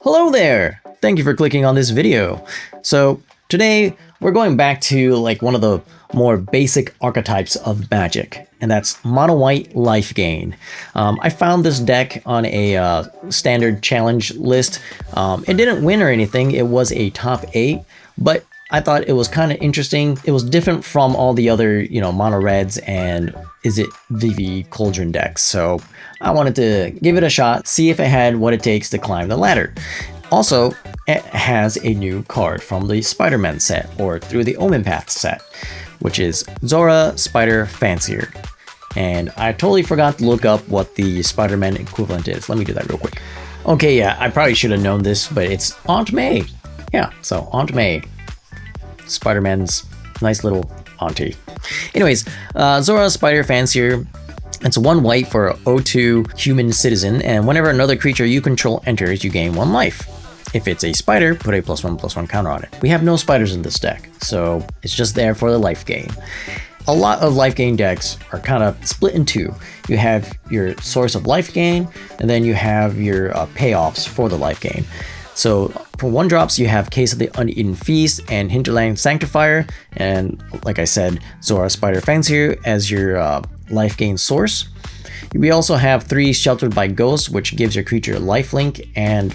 Hello there! Thank you for clicking on this video. So today we're going back to like one of the more basic archetypes of Magic, and that's mono white Lifegain. I found this deck on a standard challenge list. It didn't win or anything, it was a top 8, but I thought it was kind of interesting. It was different from all the other, mono reds and Is It VV Cauldron decks. So I wanted to give it a shot, see if it had what it takes to climb the ladder. Also, it has a new card from the Spider-Man set, or Through the Omen Path set, which is Zora Spider Fancier. And I totally forgot to look up what the Spider-Man equivalent is. Let me do that real quick. Okay, yeah, I probably should have known this, but it's Aunt May. Yeah, so Aunt May. Spider-Man's nice little auntie. Anyways, Zora Spider Fancier. It's 1 white for 0/2 human citizen, and whenever another creature you control enters, you gain 1 life. If it's a spider, put a +1/+1 counter on it. We have no spiders in this deck, so it's just there for the life gain. A lot of life gain decks are kind of split in two. You have your source of life gain, and then you have your payoffs for the life gain. So for 1-drops, you have Case of the Uneaten Feast and Hinterland Sanctifier, and like I said, Zora Spider Fancier as your life gain source. We also have 3 Sheltered by Ghosts, which gives your creature lifelink and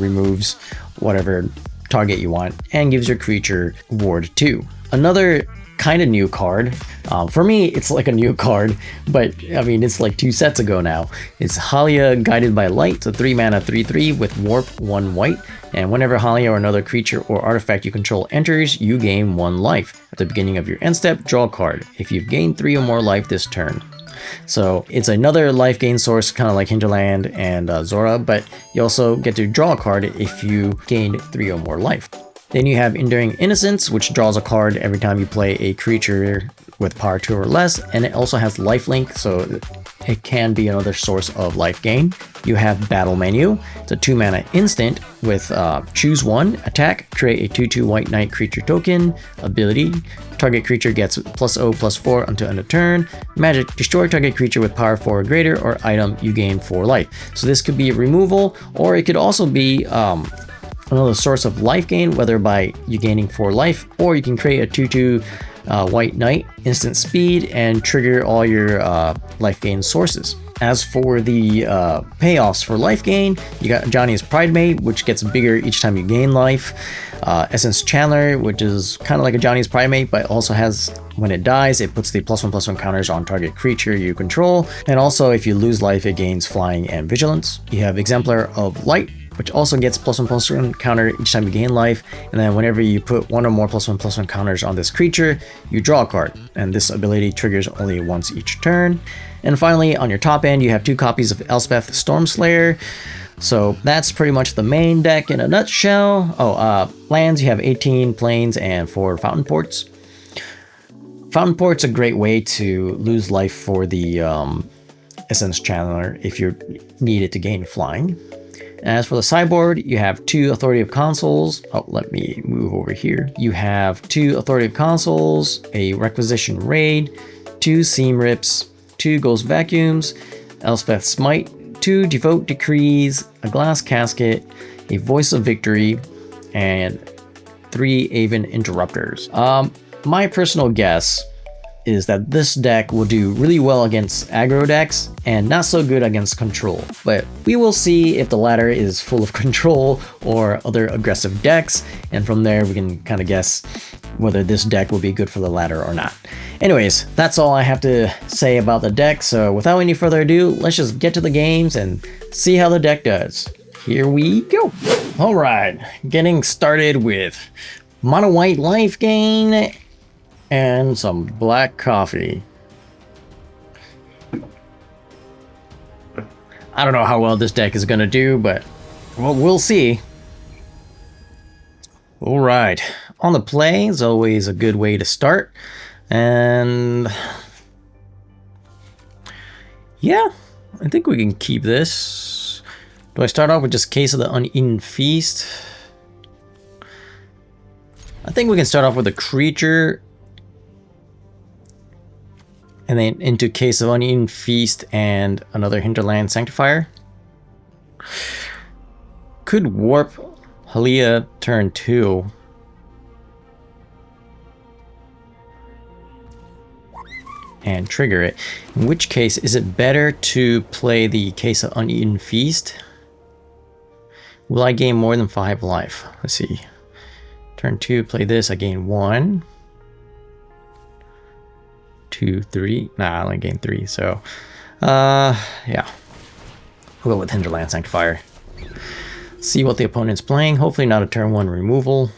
removes whatever target you want, and gives your creature Ward 2. Another kind of new card. For me, it's like a new card, but I mean, it's like 2 sets ago now. It's Halia Guided by Light. It's a 3 mana 3/3 with Warp 1 white. And whenever Halia or another creature or artifact you control enters, you gain 1 life. At the beginning of your end step, draw a card if you've gained 3 or more life this turn. So it's another life gain source, kind of like Hinterland and Zora, but you also get to draw a card if you gained 3 or more life. Then you have Enduring Innocence, which draws a card every time you play a creature with power 2 or less, and it also has lifelink, so it can be another source of life gain. You have Battle Menu. It's a 2 mana instant with choose 1, attack, create a 2/2 white knight creature token, ability, target creature gets +0/+4 until end of turn, magic, destroy target creature with power 4 or greater, or item, you gain 4 life. So this could be a removal, or it could also be another source of life gain, whether by you gaining 4 life, or you can create a 2/2 white knight, instant speed, and trigger all your life gain sources. As for the payoffs for life gain, you got Johnny's Pridemate, which gets bigger each time you gain life. Essence Channeler, which is kind of like a Johnny's Pridemate, but also has, when it dies, it puts the +1/+1 counters on target creature you control. And also, if you lose life, it gains flying and vigilance. You have Exemplar of Light, which also gets +1/+1 counter each time you gain life, and then whenever you put 1 or more +1/+1 counters on this creature, you draw a card, and this ability triggers only once each turn. And finally, on your top end, you have 2 copies of Elspeth Stormslayer. So that's pretty much the main deck in a nutshell. Lands, you have 18 plains and 4 Fountain Ports. Fountain Port's a great way to lose life for the Essence Channeler if you need it to gain flying. As for the sideboard, you have 2 Authoritative Consoles. Let me move over here. You have 2 Authoritative Consoles, a Requisition Raid, 2 Seam Rips, 2 Ghost Vacuums, Elspeth Smite, 2 Devote Decrees, a Glass Casket, a Voice of Victory, and 3 Aven Interrupters. My personal guess is that this deck will do really well against aggro decks and not so good against control. But we will see if the ladder is full of control or other aggressive decks, and from there we can kind of guess whether this deck will be good for the ladder or not. Anyways, that's all I have to say about the deck, so without any further ado, let's just get to the games and see how the deck does. Here we go! Alright, getting started with mono white life gain and some black coffee. I don't know how well this deck is gonna do, but well, we'll see. Alright, on the play is always a good way to start, and yeah, I think we can keep this. Do I start off with just Case of the Uneaten Feast? I think we can start off with a creature, and then into Case of Uneaten Feast and another Hinterland Sanctifier. could warp Halia turn 2. And trigger it. In which case, is it better to play the Case of Uneaten Feast? Will I gain more than 5 life? Let's see. Turn 2, play this, I gain 1. 2, 3. Nah, I only gain 3, so... yeah. We'll go with Hinterland Sanctifier. See what the opponent's playing. Hopefully not a turn 1 removal.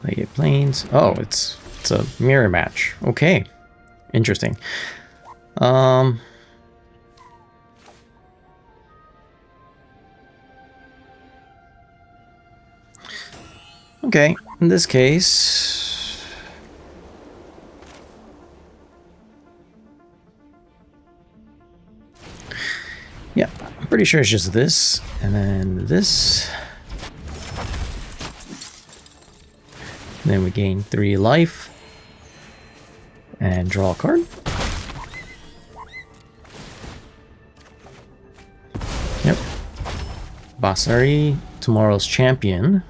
Play it planes. Oh, it's a mirror match. Okay. Interesting. Okay, in this case... yeah, I'm pretty sure it's just this, and then this. And then we gain 3 life. And draw a card. Yep. Basari, tomorrow's champion.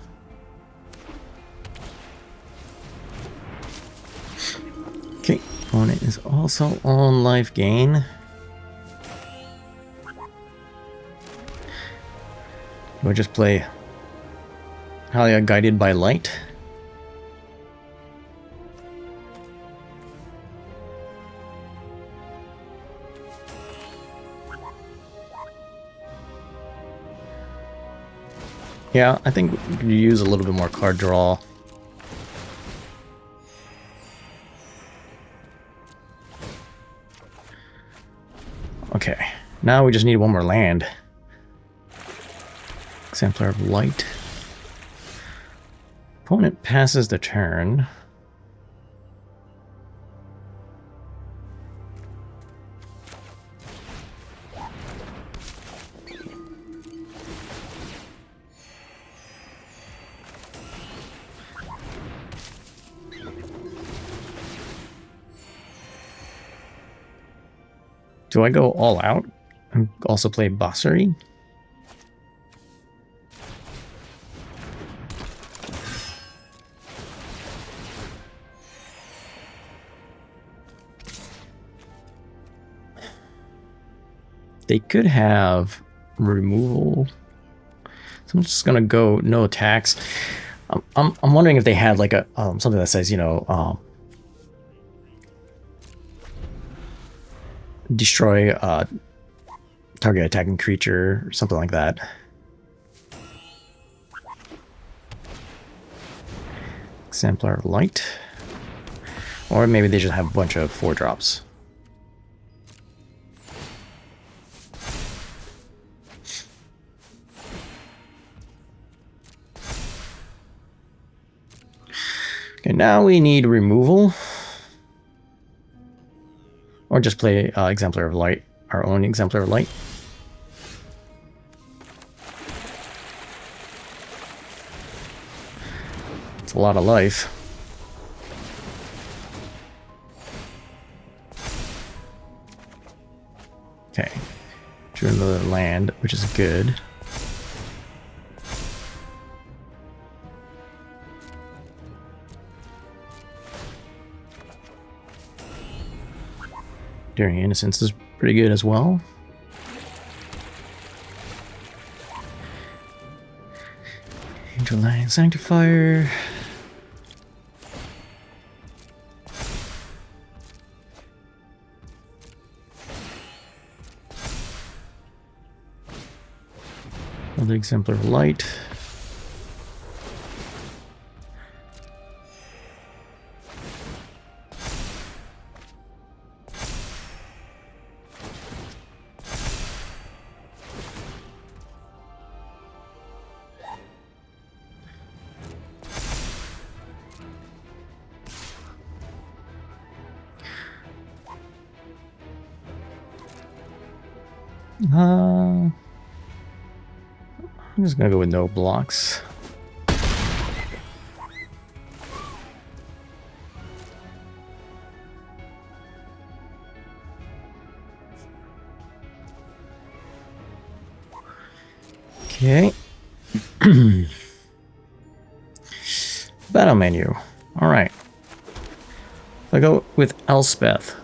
Okay, opponent is also on Lifegain. We'll just play Halia Guided by Light. Yeah, I think we could use a little bit more card draw. Okay, now we just need one more land. Exemplar of Light. Opponent passes the turn. Do I go all out and also play Basari? They could have removal. So I'm just gonna go no attacks. I'm wondering if they had like a something that says, you know, destroy target attacking creature or something like that. Exemplar of Light. Or maybe they just have a bunch of 4-drops. Okay, now we need removal. Or just play Exemplar of Light, our own Exemplar of Light. It's a lot of life. Okay. Drew another land, which is good. Enduring Innocence is pretty good as well. Hinterland Sanctifier. Another Exemplar of Light. I'm just gonna go with no blocks. Okay. Battle menu. All right. If I go with Elspeth.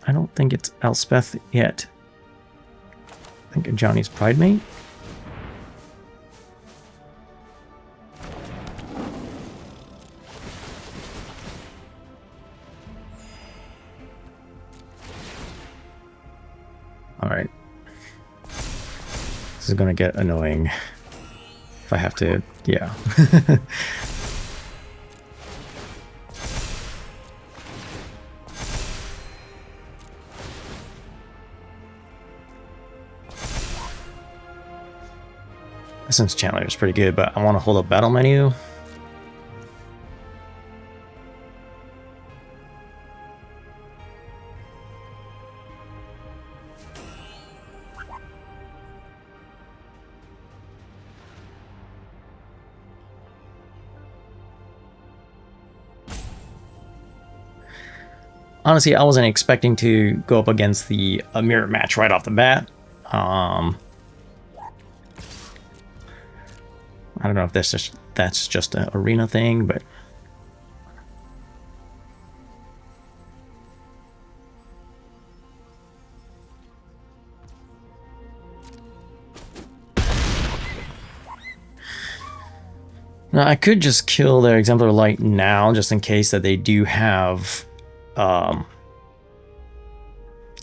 I don't think it's Elspeth yet. I think Johnny's Pride Mate. All right. This is gonna get annoying if I have to, yeah. Essence Chandler is pretty good, but I want to hold up battle menu. Honestly, I wasn't expecting to go up against the mirror match right off the bat. I don't know if that's just an arena thing, but now I could just kill their Exemplar Light now, just in case that they do have a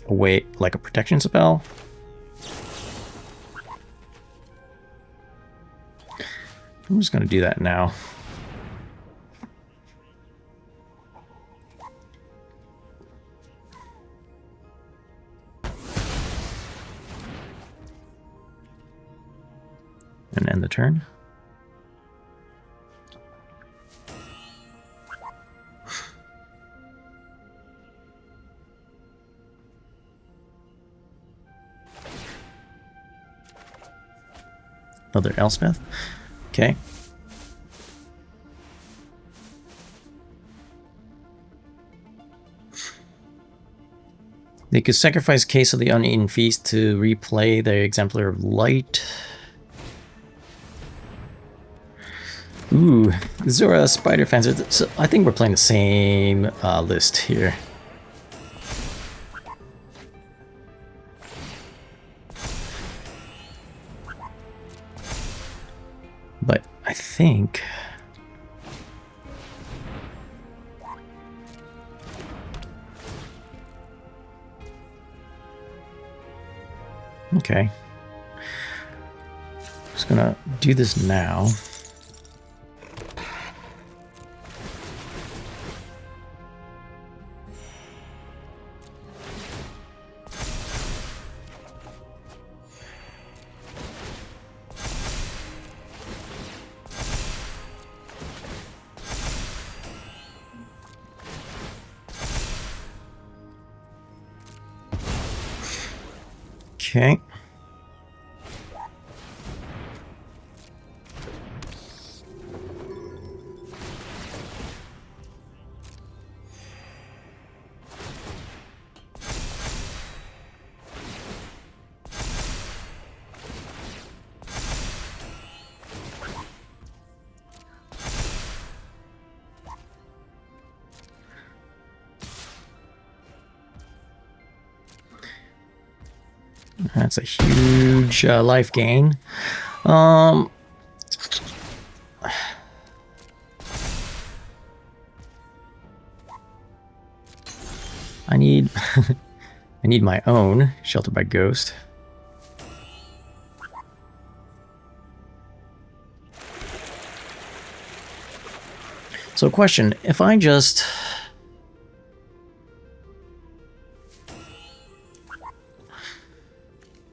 way, like a protection spell. I'm just gonna do that now. And end the turn. Another Elspeth. Okay. They could sacrifice Case of the Uneaten Feast to replay their Exemplar of Light. Ooh, Zora Spider Fencer. So I think we're playing the same list here. But I think... Okay. Just gonna do this now. Okay. That's a huge life gain. I need I need my own Sheltered by Ghost. So question, if I just...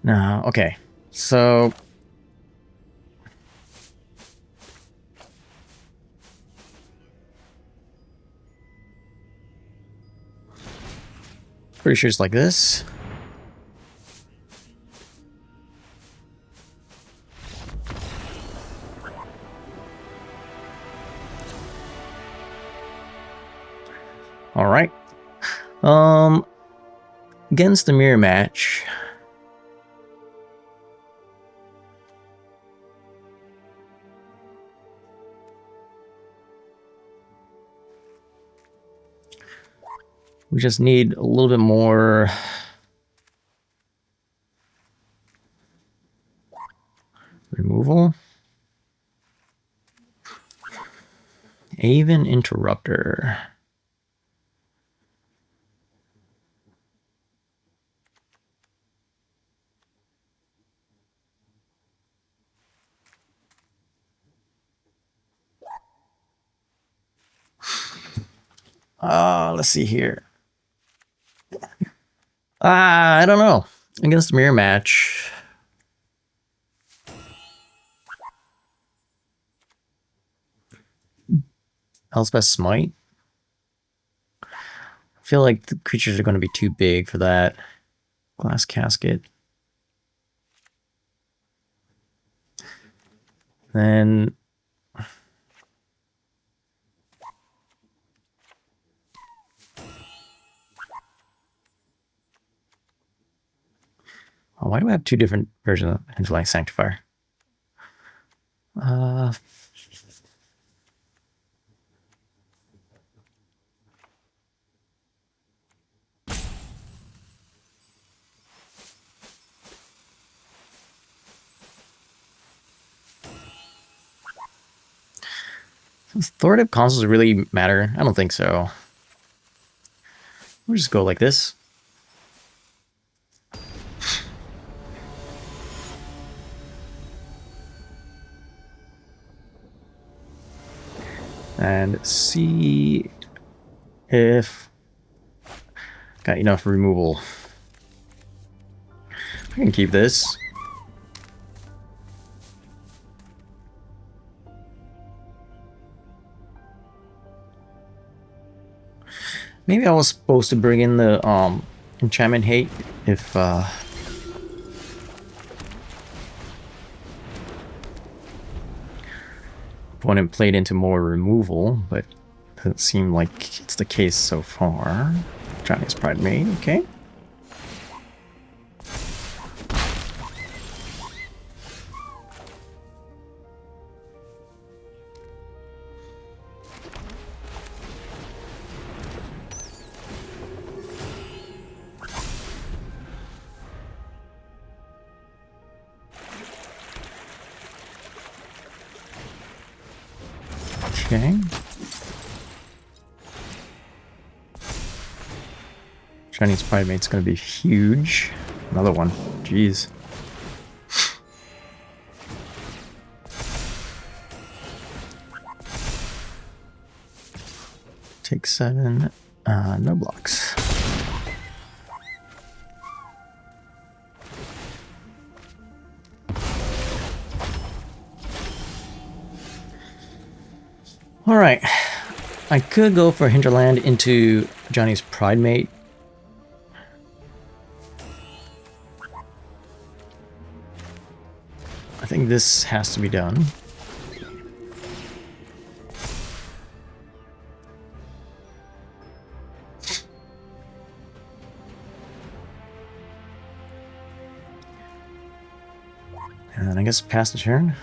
No, okay. So... Pretty sure it's like this. All right. Against the mirror match, We just need a little bit more removal. Aven Interrupter. Let's see here. I don't know. Against mirror match. Elspeth Smite. I feel like the creatures are going to be too big for that. Glass Casket. Then why do I have two different versions of Interlight Sanctifier? Does authoritative consoles really matter? I don't think so. We'll just go like this. And see if got enough removal. I can keep this. Maybe I was supposed to bring in the enchantment hate if opponent played into more removal, but doesn't seem like it's the case so far. Johnny's Pride Maid, okay. Okay. Chinese Pride Mate's gonna be huge. Another one. Jeez. Take 7. No blocks. Alright. I could go for Hinterland into Johnny's Pride Mate. I think this has to be done. And then I guess pass the turn.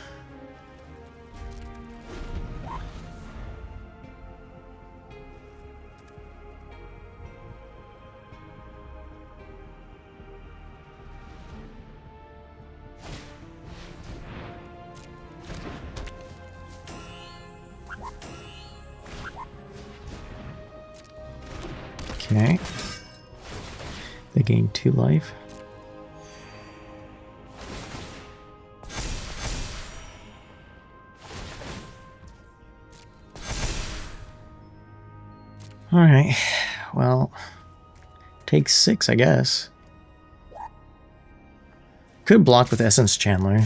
Okay. They gain 2 life. Alright. Well, take 6, I guess. Could block with Essence Chandler.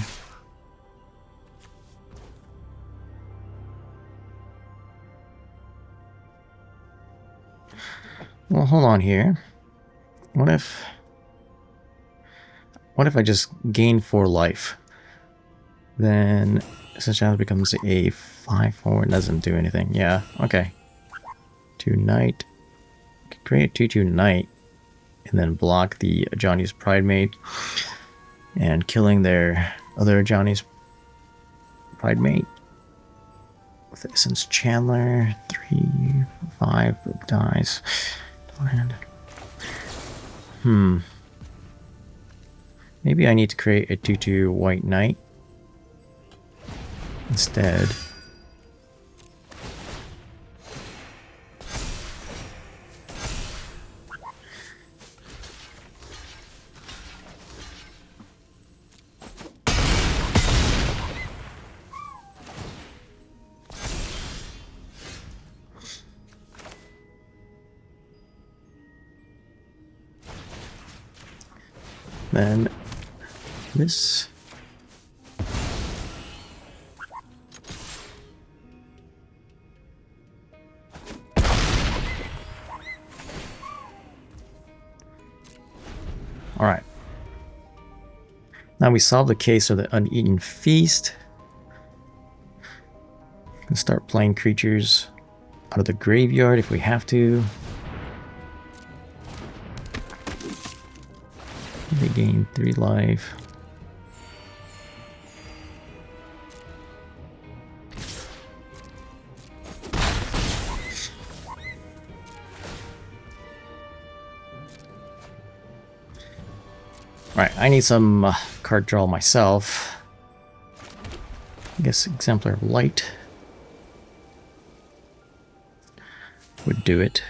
Well, hold on here. What if I just gain 4 life? Then Essence Chandler becomes a 5/4 and doesn't do anything. Yeah, okay. 2 Knight. Create 2/2 Knight and then block the Johnny's Pride Mate and killing their other Johnny's Pride Mate with Essence Chandler. 3, 5 dies. Land. Maybe I need to create a 2/2 white knight instead. Then this. All right. Now we solve the case of the uneaten feast. We can start playing creatures out of the graveyard if we have to. They gain 3 life. Right, I need some card draw myself. I guess Exemplar of Light would do it.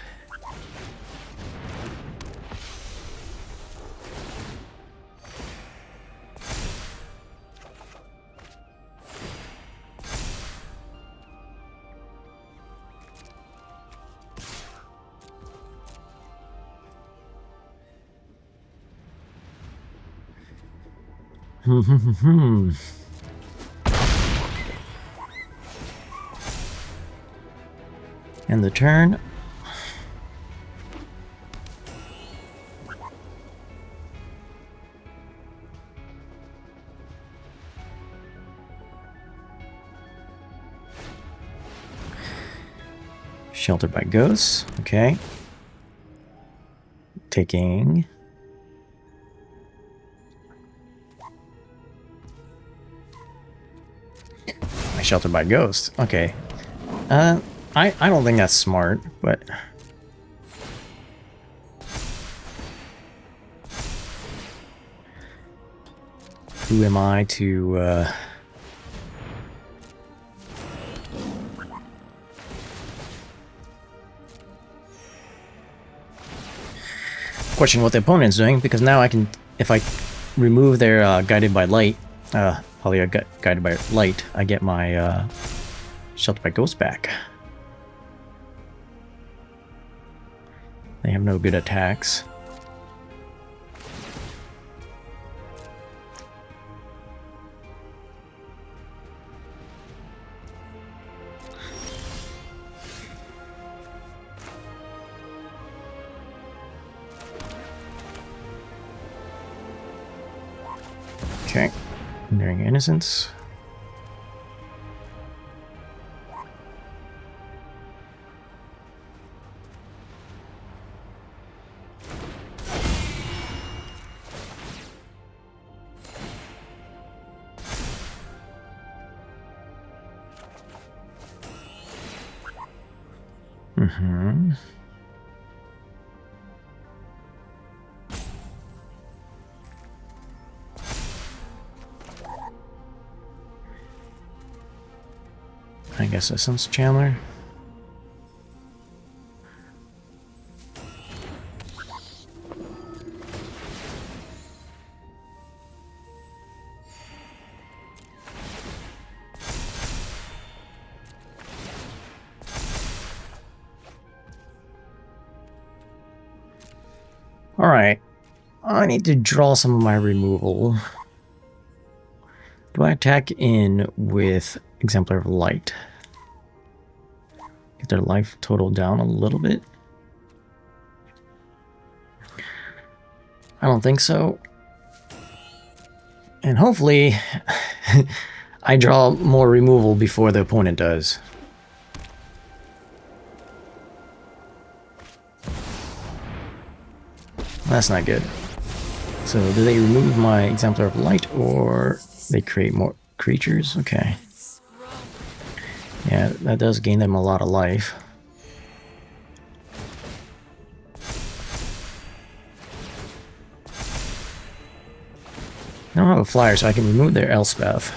And the turn. Sheltered by ghosts. Okay. Taking. Sheltered by ghosts. Okay. I don't think that's smart, but who am I to question what the opponent's doing, because now I can, if I remove their guided by light, probably guided by light, I get my sheltered by ghost back. They have no good attacks. Okay, Enduring Innocence. I guess Essence Chandler. Alright, I need to draw some of my removal. Do I attack in with Exemplar of Light? Get their life total down a little bit? I don't think so. And hopefully, I draw more removal before the opponent does. That's not good. So do they remove my Exemplar of Light, or they create more creatures? Okay. Yeah, that does gain them a lot of life. I don't have a flyer, so I can remove their Elspeth.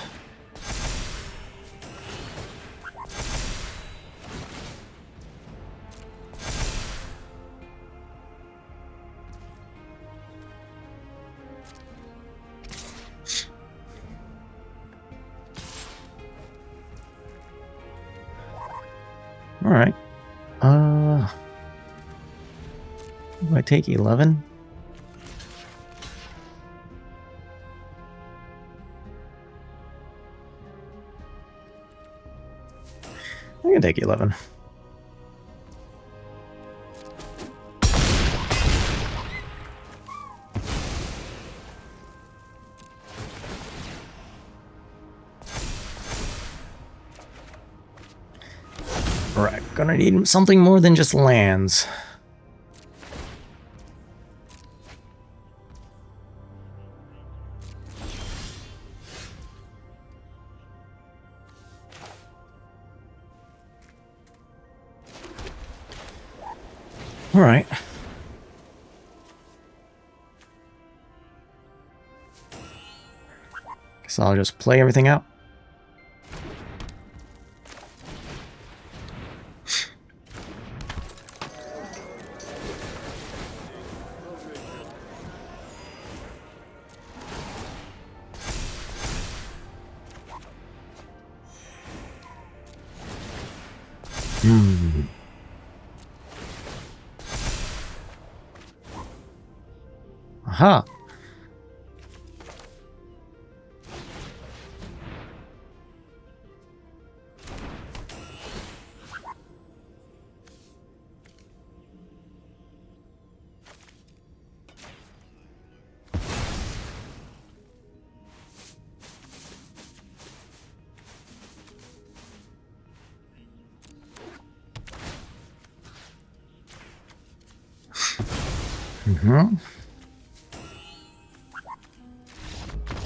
All right. Do I take 11? I'm gonna take 11. Alright, gonna need something more than just lands. Alright. Guess I'll just play everything out. Aha.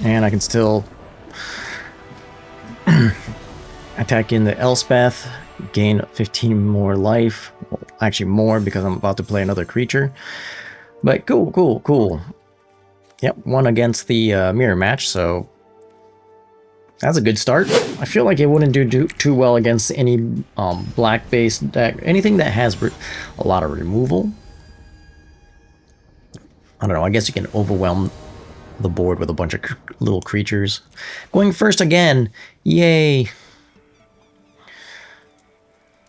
And I can still attack in the Elspeth, gain 15 more life. Well, actually more because I'm about to play another creature. But cool. Yep, one against the mirror match, so that's a good start. I feel like it wouldn't do too well against any black-based deck, anything that has a lot of removal. I don't know, I guess you can overwhelm the board with a bunch of little creatures. Going first again, yay!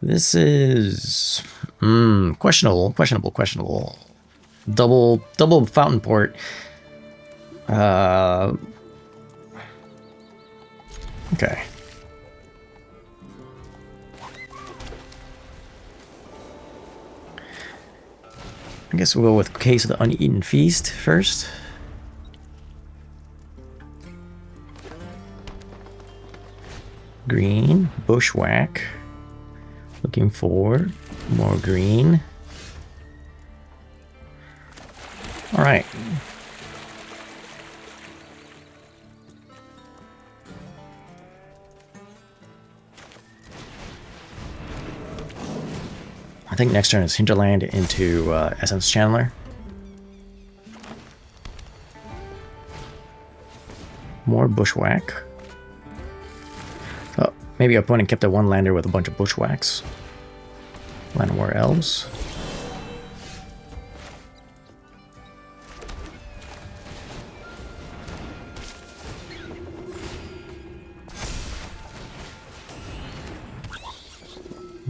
This is questionable. Double fountain port. Okay. I guess we'll go with Case of the Uneaten Feast first. Green, Bushwhack. Looking for more green. All right. I think next turn is Hinterland into Essence Channeler. More Bushwhack. Oh, maybe opponent kept a one lander with a bunch of Bushwhacks. Llanowar Elves.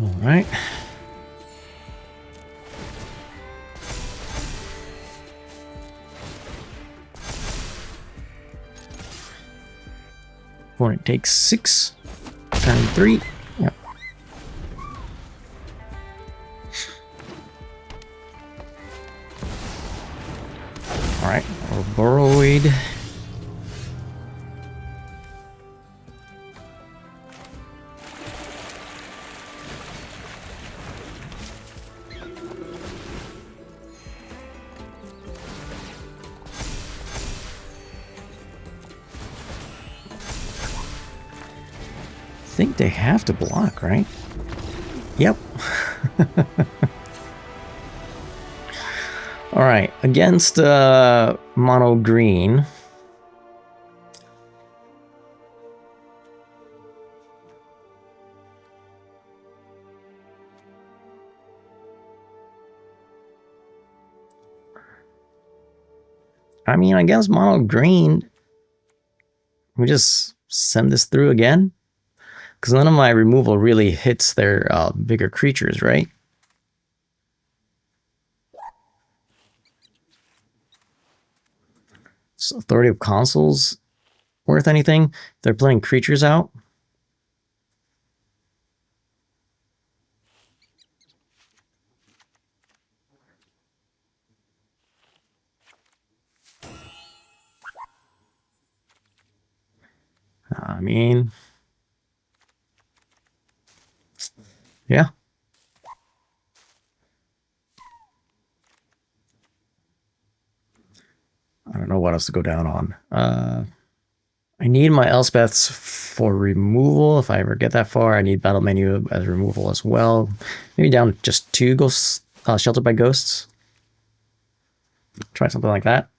All right. Opponent takes 6. Turn 3. Yep. Alright, or Burroid. I think they have to block, right? Yep. All right, against mono green. I mean, I guess mono green. We just send this through again? Because none of my removal really hits their bigger creatures, right? So Authority of Consuls worth anything? They're playing creatures out. I mean, yeah. I don't know what else to go down on. I need my Elspeths for removal. If I ever get that far, I need battle menu as removal as well. Maybe down just 2 ghosts, sheltered by ghosts. Try something like that.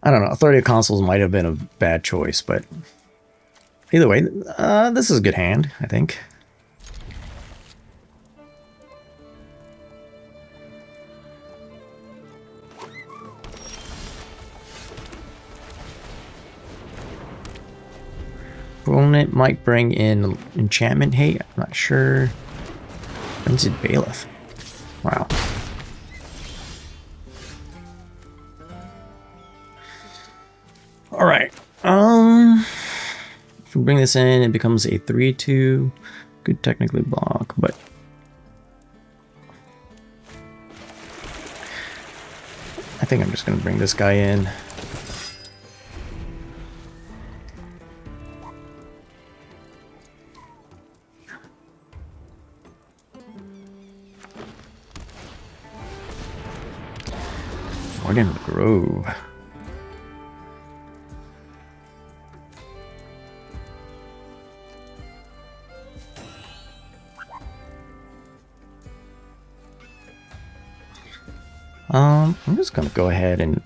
I don't know. Authority of Consuls might have been a bad choice, but either way, this is a good hand, I think. Opponent might bring in enchantment hate. I'm not sure. Brings in Bailiff. Wow. All right. If we bring this in, it becomes a 3/2. Could technically block, but I think I'm just gonna bring this guy in. Guardian of the Grove. I'm just gonna go ahead and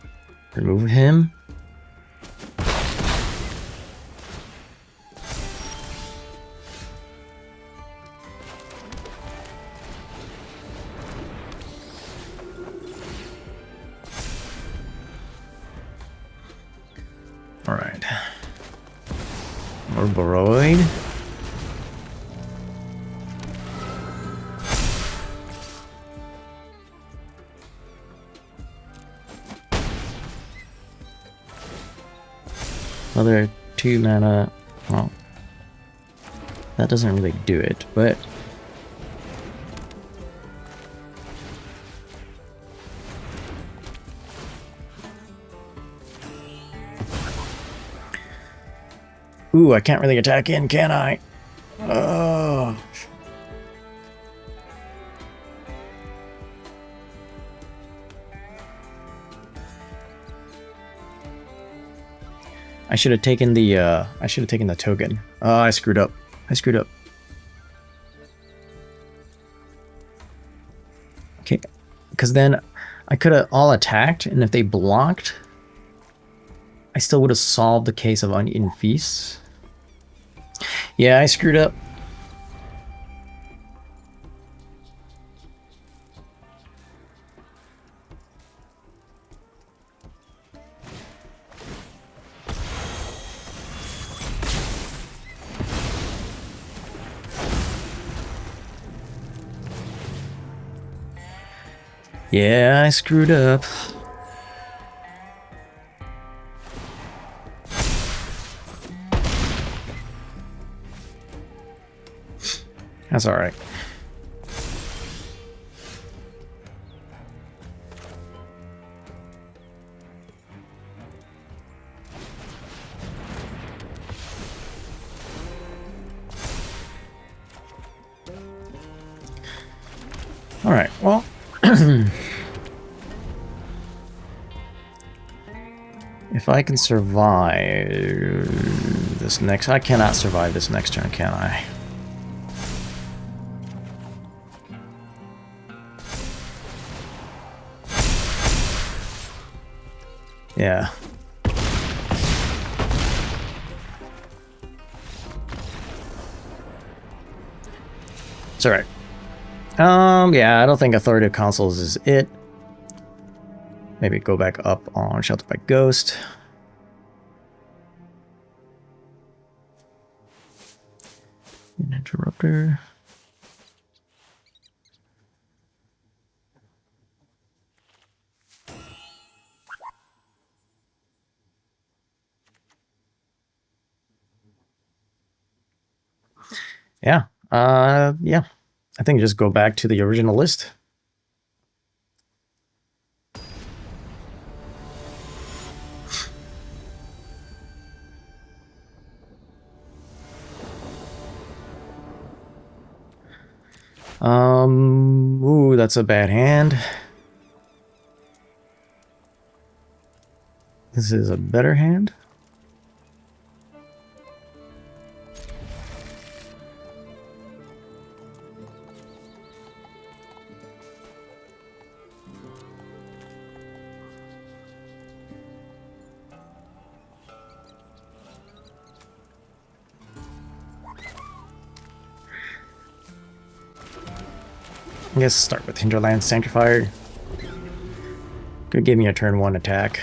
remove him. All right. More Boroid. Another 2 mana. Well, that doesn't really do it, but ooh, I can't really attack in, can I? Oh. I should have taken the token. Oh, I screwed up. Okay, because then I could have all attacked, and if they blocked, I still would have solved the case of Uneaten Feast. Yeah, I screwed up. Yeah, I screwed up. That's all right. All right, well. If I can survive this next... I cannot survive this next turn, can I? Yeah. It's alright. Yeah, I don't think authoritative consoles is it. Maybe go back up on Shelter by Ghost. An interrupter. Yeah. Yeah. I think just go back to the original list. Ooh, that's a bad hand. This is a better hand. I guess start with Hinterland Sanctifier. Could give me a turn 1 attack.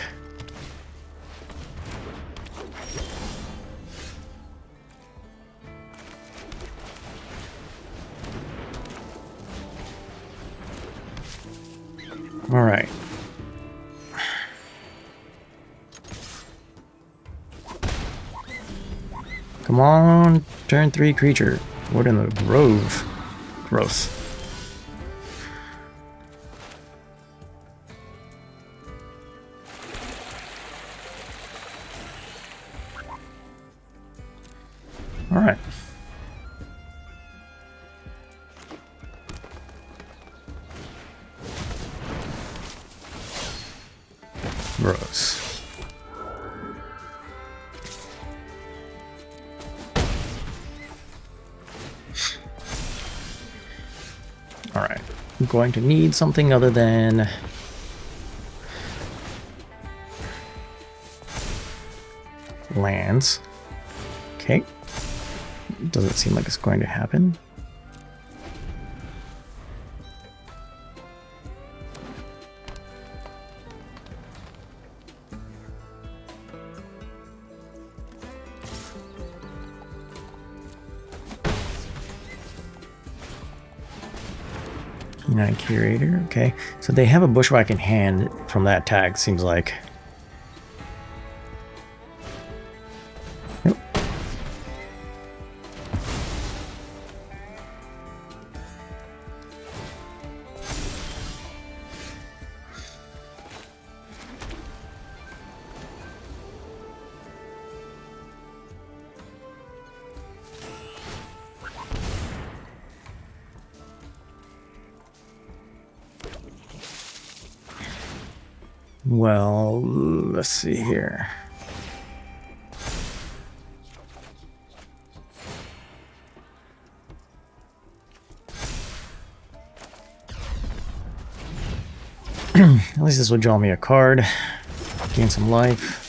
Alright. Come on, turn 3 creature. What in the grove? Gross. Alright. Gross. Alright. I'm going to need something other than lands. Okay. Doesn't seem like it's going to happen. United Curator, okay. So they have a Bushwhack in hand from that tag, seems like. Yep. Well, let's see here. At least this will draw me a card, gain some life.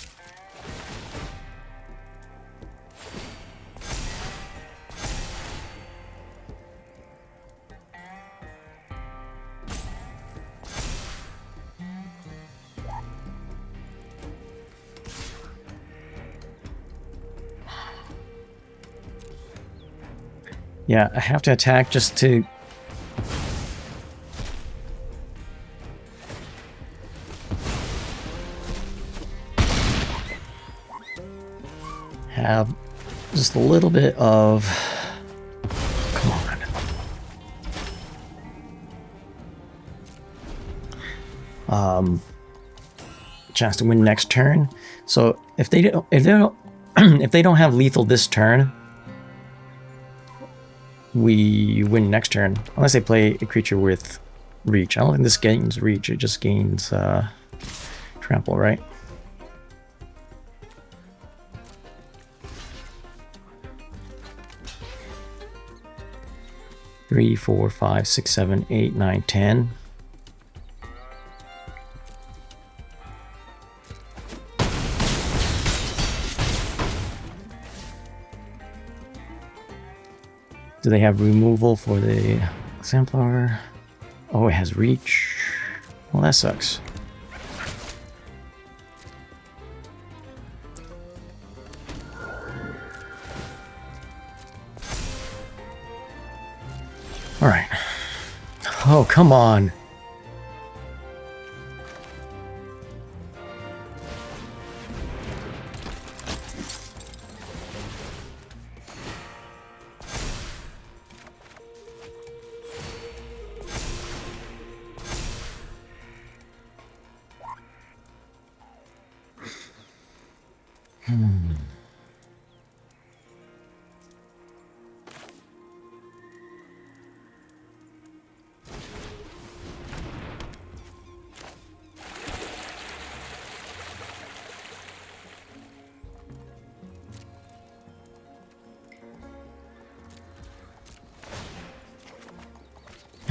Yeah, I have to attack just to have just a little bit of, come on, chance to win next turn. So if they don't if they don't have lethal this turn, we win next turn, unless they play a creature with reach. I don't think this gains reach, it just gains trample, right? Three, 4, 5, 6, 7, 8, 9, 10. Do they have removal for the Exemplar? Oh, it has reach. Well, that sucks. All right. Oh, come on.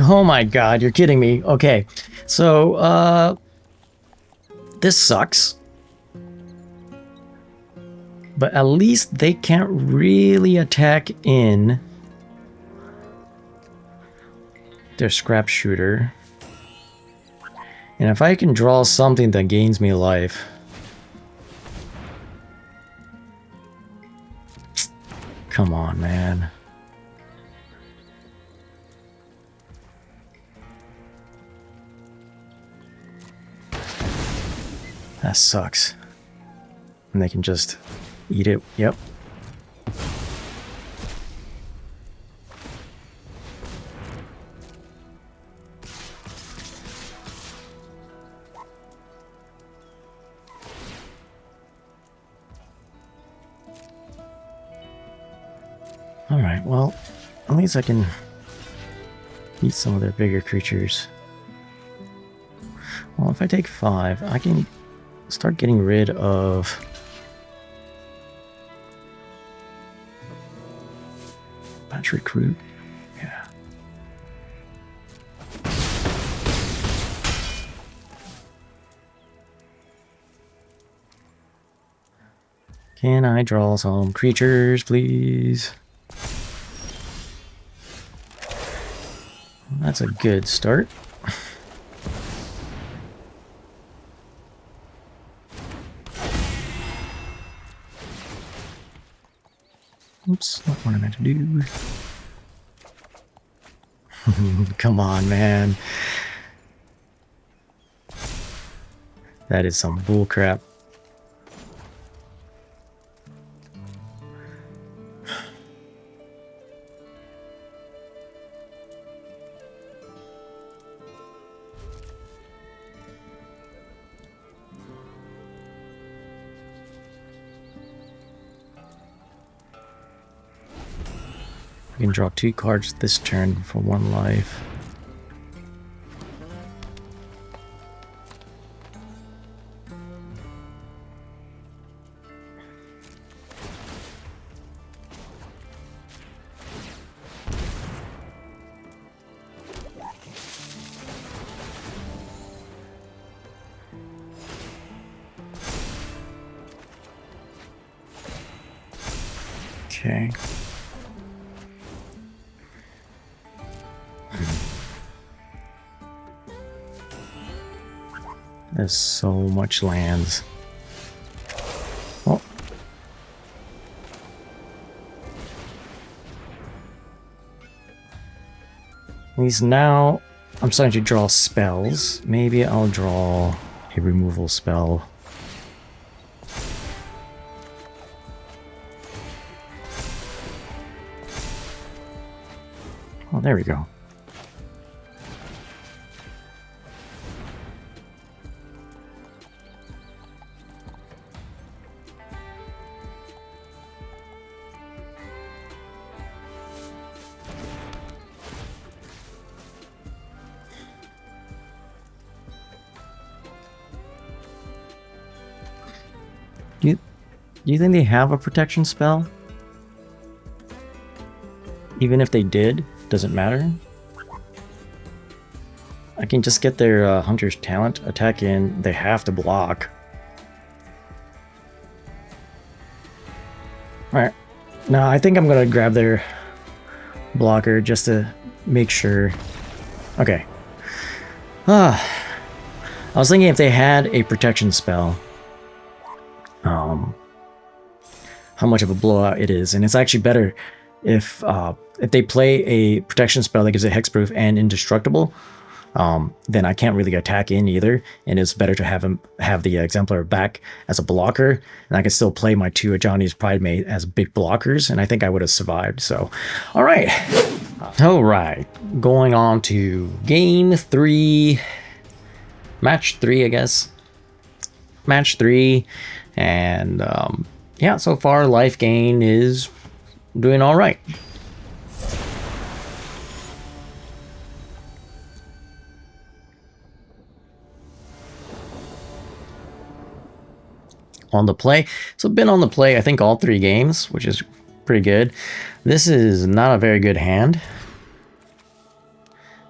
Oh my god, you're kidding me. Okay, so, this sucks. But at least they can't really attack in their scrap shooter. And if I can draw something that gains me life... Come on, man. That sucks. And they can just eat it. Yep. Alright, well, at least I can eat some of their bigger creatures. Well, if I take 5, I can start getting rid of... Batch recruit? Yeah. Can I draw some creatures, please? That's a good start. Oops, not what I meant to do. Come on, man. That is some bullcrap. I can draw 2 cards this turn for 1 life. Okay. There's so much lands. Oh. At least now I'm starting to draw spells. Maybe I'll draw a removal spell. Oh, there we go. Do you think they have a protection spell? Even if they did, does it matter? I can just get their Hunter's Talent attack in. They have to block. Alright. Now I think I'm gonna grab their blocker just to make sure. Okay. I was thinking if they had a protection spell, how much of a blowout it is, and it's actually better if they play a protection spell that gives it hexproof and indestructible. Then I can't really attack in either, and it's better to have the exemplar back as a blocker, and I can still play my 2 Ajani's Pridemate as big blockers, and I think I would have survived. So, all right, going on to game 3, match 3, I guess, match 3, and yeah, so far Lifegain is doing all right. On the play. So been on the play, I think, all 3 games, which is pretty good. This is not a very good hand.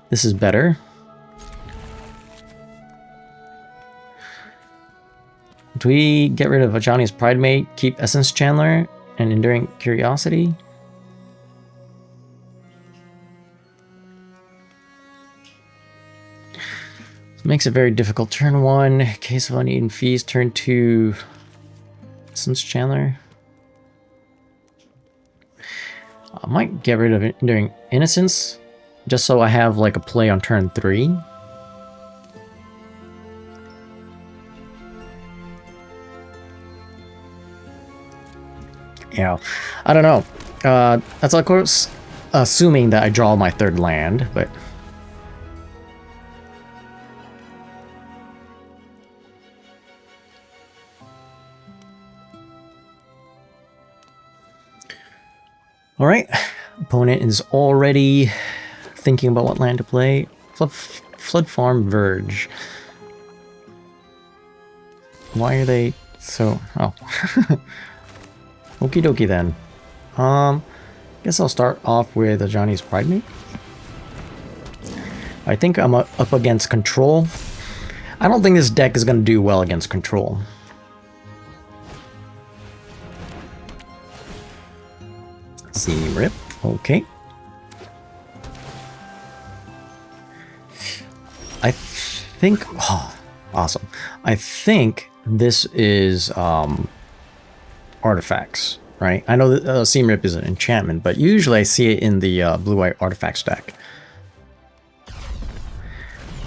This is better. Do we get rid of Ajani's Pridemate, keep Essence Chandler, and Enduring Curiosity? This makes it very difficult. Turn 1, Case of Uneaten Feast. Turn 2, Essence Chandler. I might get rid of Enduring Innocence, just so I have like a play on turn 3. Yeah, I don't know. That's of course assuming that I draw my 3rd land, but all right. Opponent is already thinking about what land to play. Flood Farm Verge. Why are they so... Oh. Okie dokie then. Guess I'll start off with Ajani's Pridemate. I think I'm up against Control. I don't think this deck is going to do well against Control. See, rip. Okay. I think... Oh, awesome. I think this is artifacts, right? I know that Seam Rip is an enchantment, but usually I see it in the blue-white artifacts deck.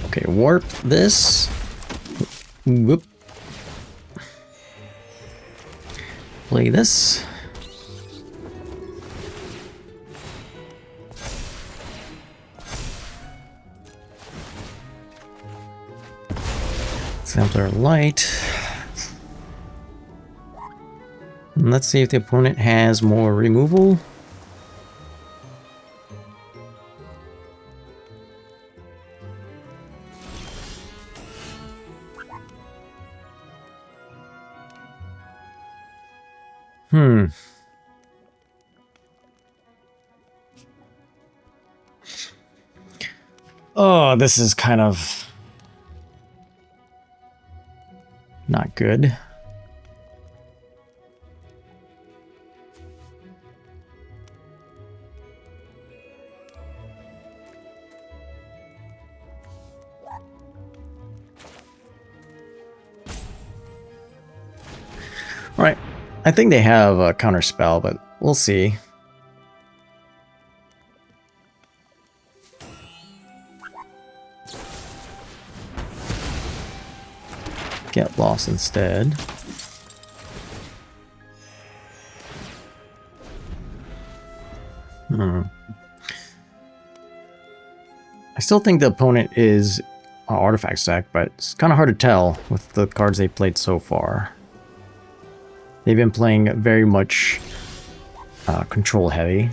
Okay, warp this. Whoop. Play this. Exemplar Light. And let's see if the opponent has more removal. Oh, this is kind of not good. All right, I think they have a counter spell, but we'll see. Get lost instead. I still think the opponent is an artifact stack, but it's kind of hard to tell with the cards they played so far. They've been playing very much control heavy.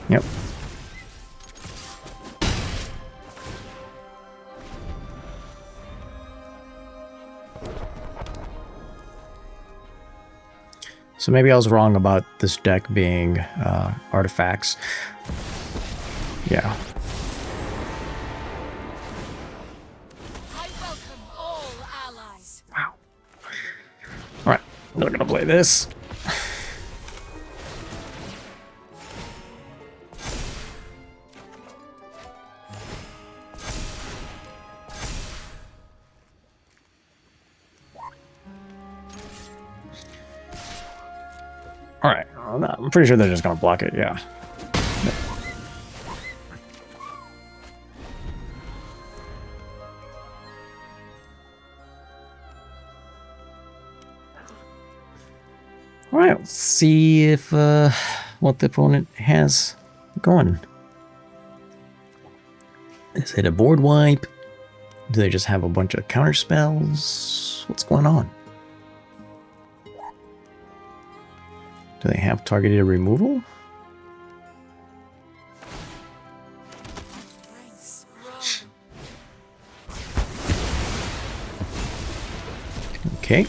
Yep. So maybe I was wrong about this deck being artifacts. Yeah. I welcome all allies. Wow. Alright, we're gonna play this. Alright, I'm pretty sure they're just gonna block it, yeah. Alright, let's see if what the opponent has going. Is it a board wipe? Do they just have a bunch of counter spells? What's going on? Do they have targeted removal? Ranks grow. Okay.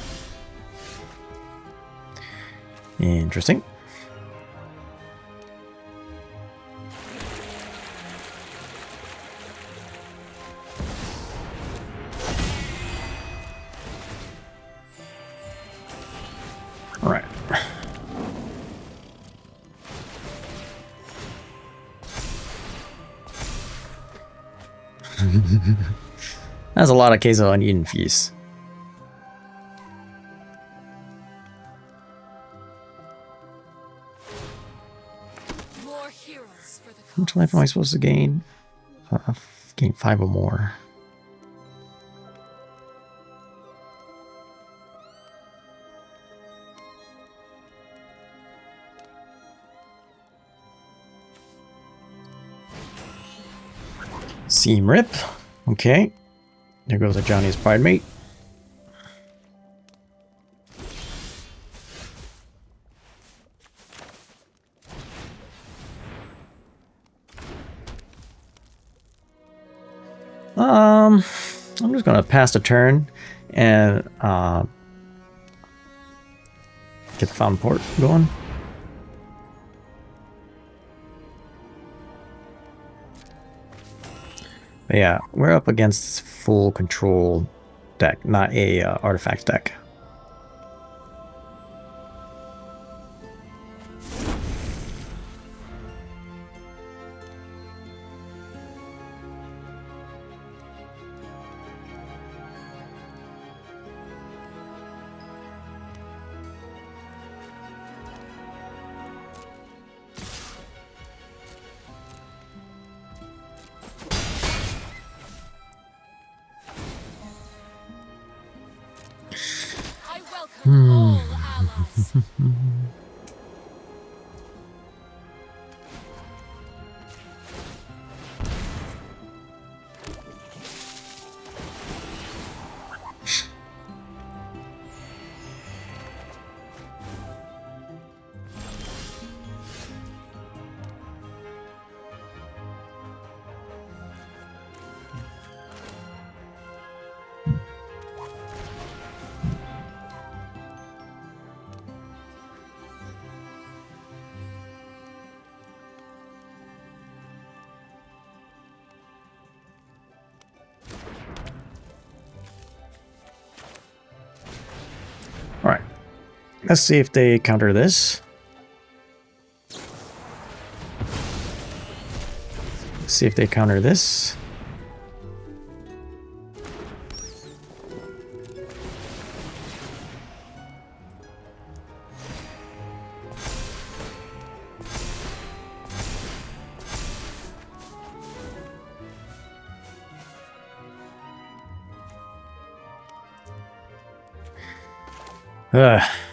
Interesting. All right. That's a lot of queso on Eden Feast. More heroes for the How much life am I supposed to gain? Gain 5 or more. Seam Rip. Okay. There goes a Johnny's Pride Mate. I'm just gonna pass the turn and get the Fountain Port going. But yeah, we're up against full control deck, not a artifacts deck. I welcome all allies. All right, let's see if they counter this. Let's see if they counter this.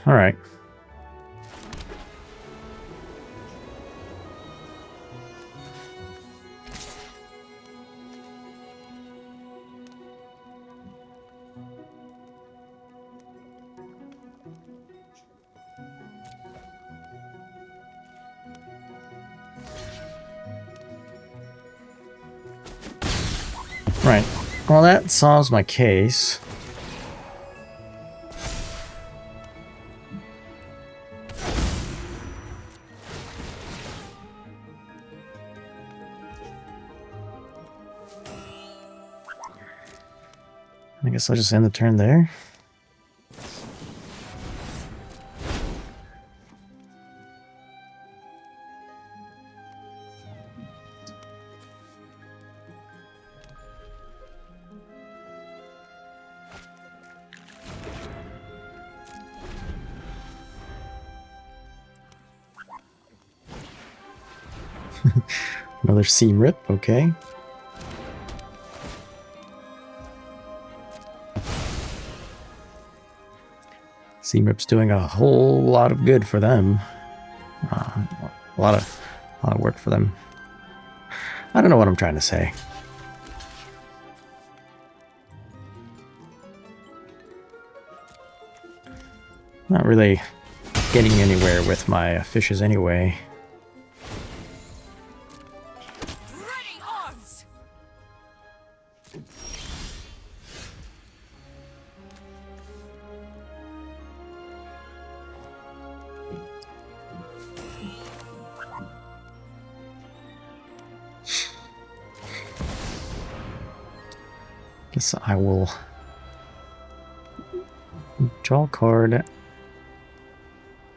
All right. Right. Well, that solves my case. I guess I'll just end the turn there. Another seam rip, okay. Seam rip's doing a whole lot of good for them. A lot of work for them. I don't know what I'm trying to say. Not really getting anywhere with my fishes anyway. Ready arms. Guess I will draw a card.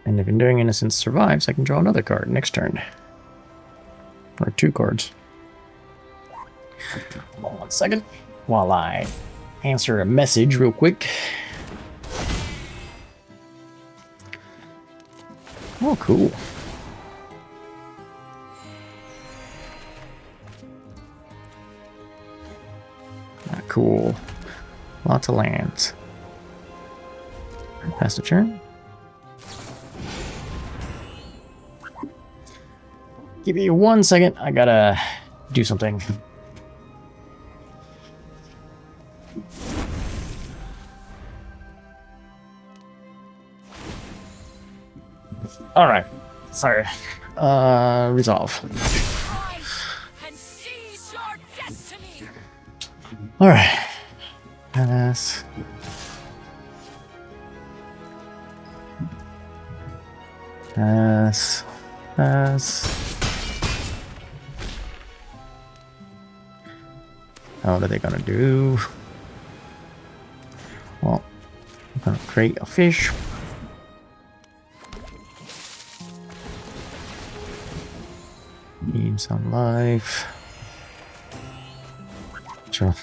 And if Enduring Innocence survives, I can draw another card next turn. Or 2 cards. Hold on 1 second while I answer a message real quick. Oh, cool. Ah, cool. Lots of lands. Pass the turn. Give me 1 second. I gotta do something. All right. Sorry. Resolve. Rise and seize your destiny. All right. Pass. Pass. Pass. What are they gonna do? Well, I'm gonna create a fish. Need some life. Sure.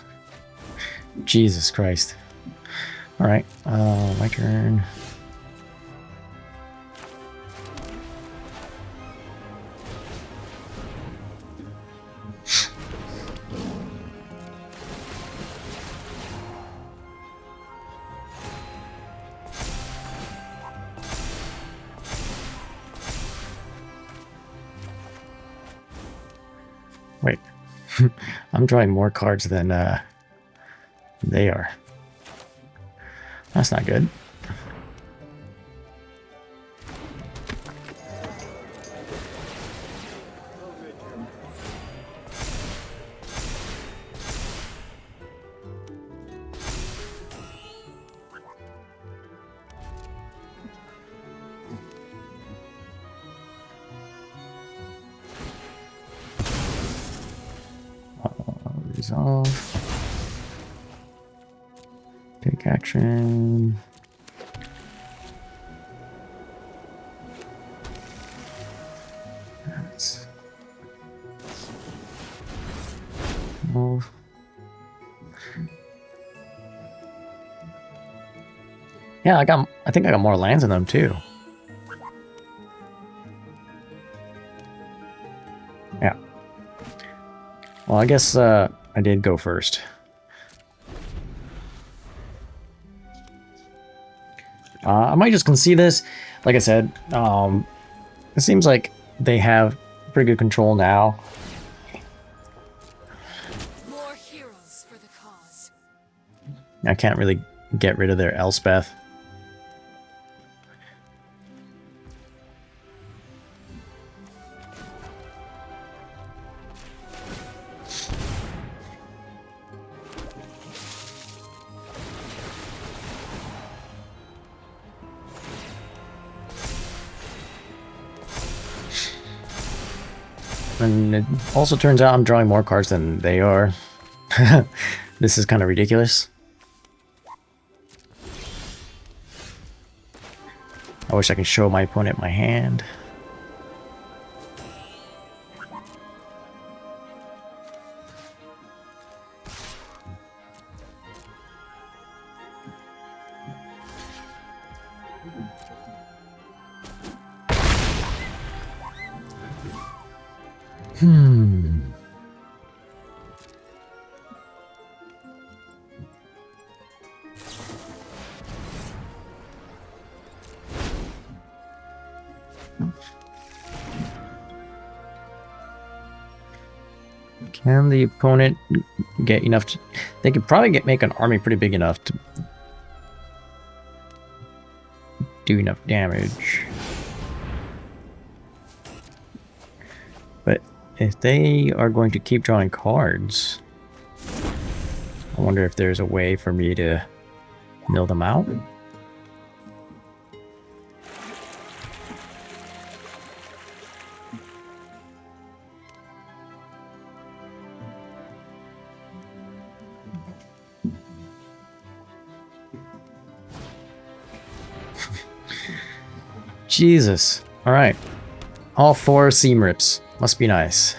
Jesus Christ. Alright, my turn. Wait, I'm drawing more cards than they are. That's not good. Resolve. Take action. That's move. Yeah, I think I got more lands in them too. Yeah. Well, I guess I did go first. I might just concede this. Like I said, it seems like they have pretty good control now. More heroes for the cause. I can't really get rid of their Elspeth. And it also turns out I'm drawing more cards than they are. This is kind of ridiculous. I wish I could show my opponent my hand. Can the opponent get enough to... They could probably make an army pretty big enough to do enough damage. But if they are going to keep drawing cards, I wonder if there's a way for me to mill them out. Jesus. Alright. All 4 seam rips. Must be nice.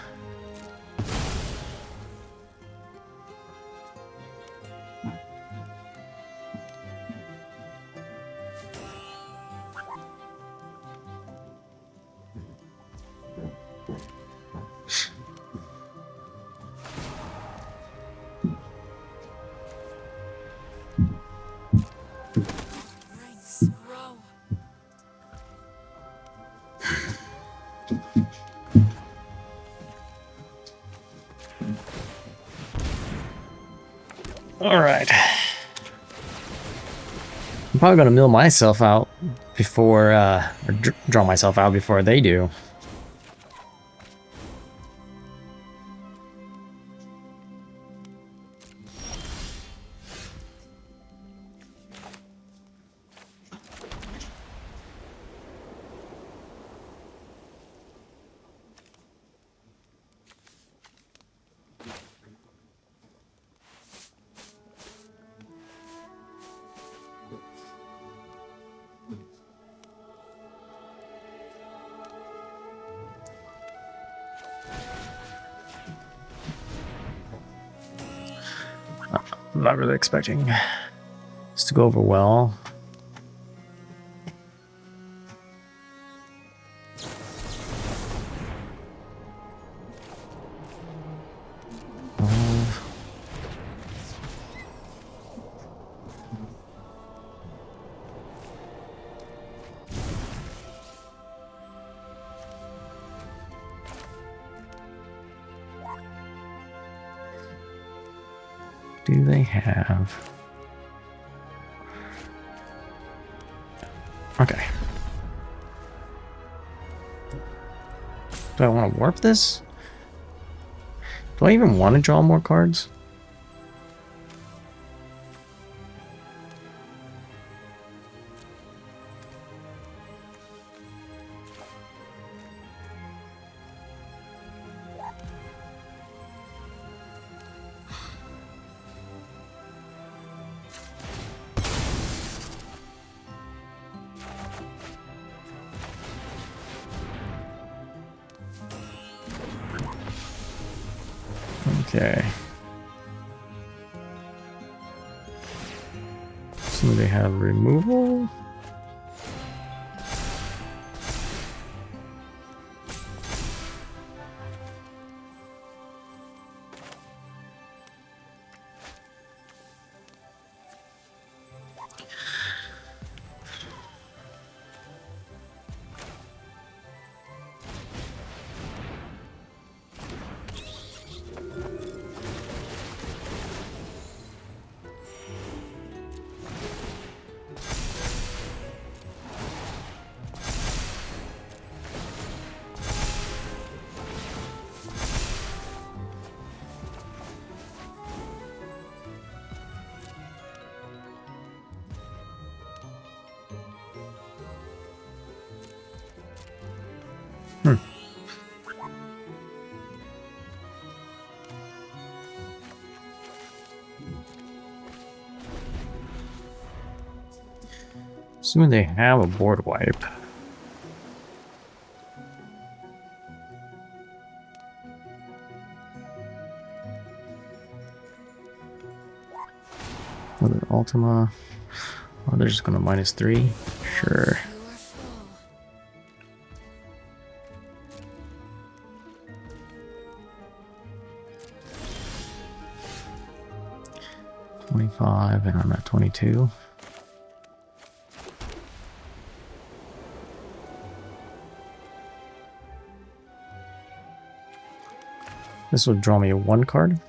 Ranks grow. Alright. I'm probably going to mill myself out before, or draw myself out before they do. I'm not really expecting this to go over well. Do they have... Okay. Do I want to warp this? Do I even want to draw more cards? Okay. So they have removal. Assuming they have a board wipe. Another Ultima. Oh, they're just gonna -3. Sure. You are full. 25, and I'm at 22. This will draw me a 1 card.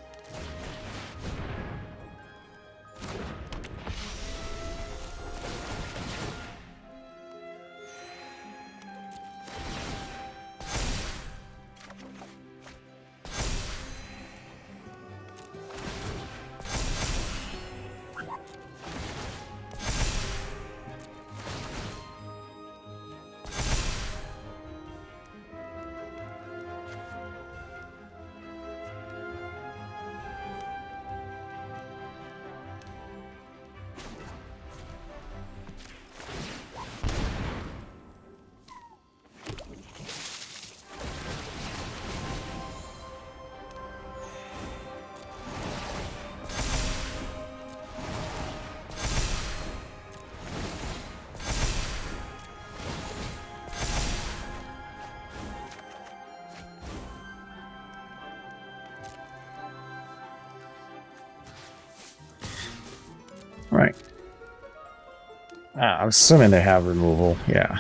Right. I'm assuming they have removal, yeah.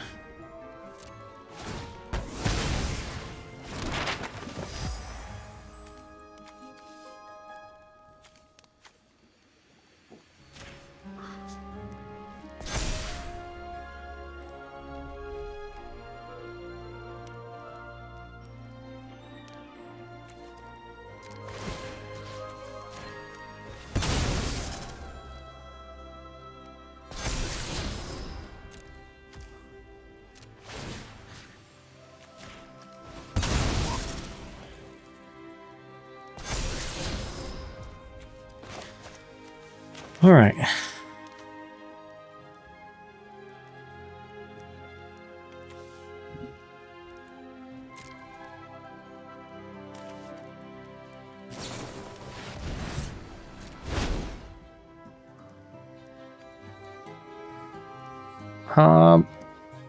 All right.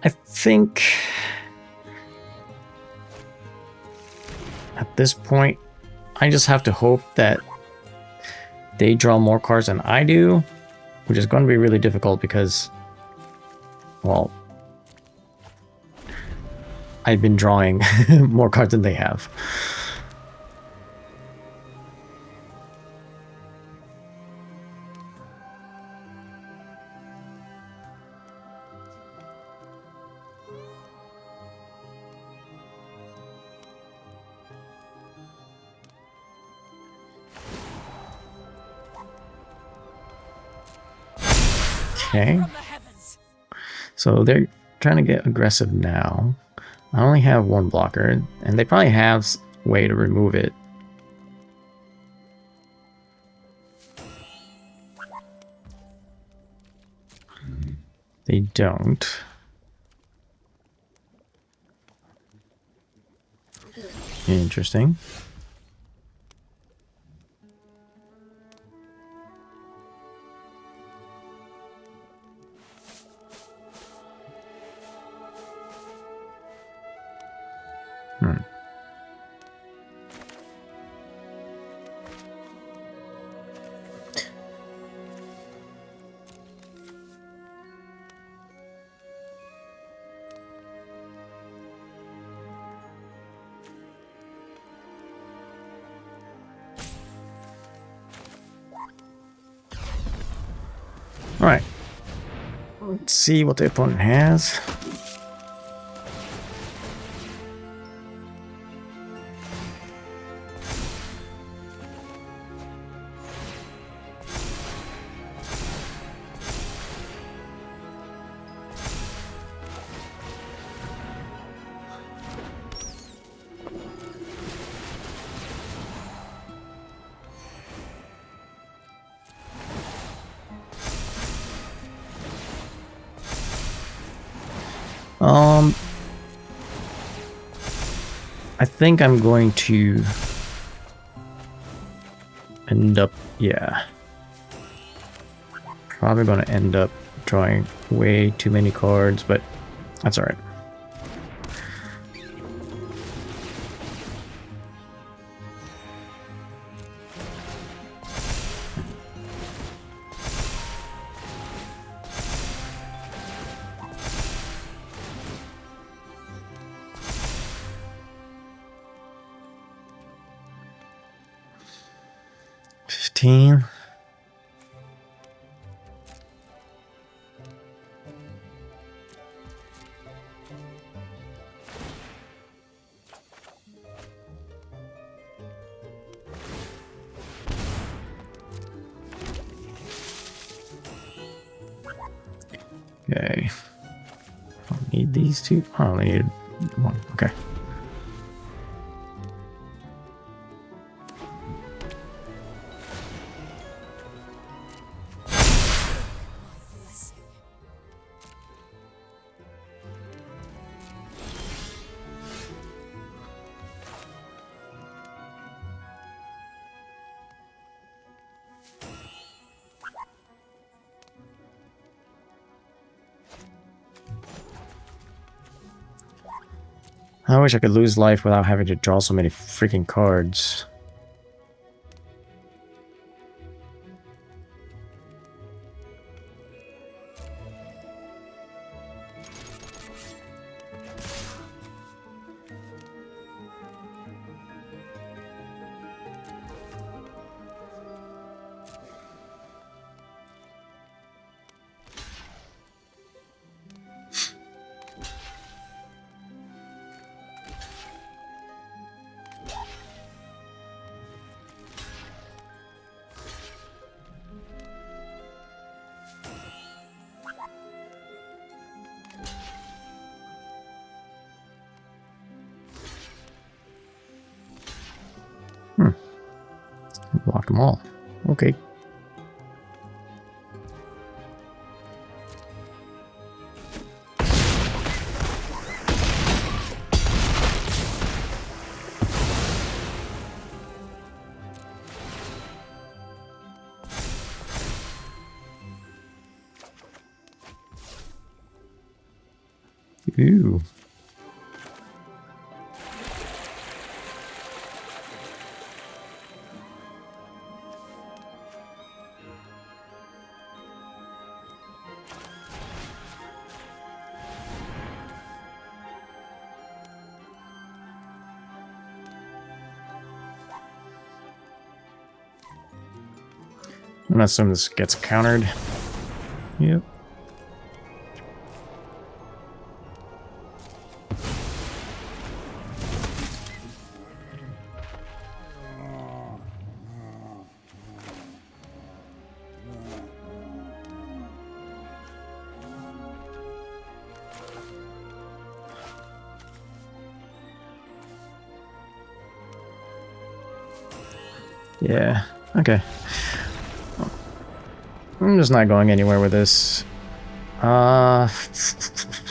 I think at this point, I just have to hope that they draw more cards than I do, which is going to be really difficult because, well, I've been drawing more cards than they have. Okay. From the heavens. So they're trying to get aggressive now. I only have 1 blocker, and they probably have a way to remove it. They don't. Interesting. All right. Let's see what the opponent has. Um, I think I'm going to end up, yeah. Probably going to end up drawing way too many cards, but that's all right. Okay. I don't need these two. I only need one. Okay. I wish I could lose life without having to draw so many freaking cards. Block them all. Okay. Ooh. I'm gonna assume this gets countered. Yep. Yeah. Okay. I'm just not going anywhere with this.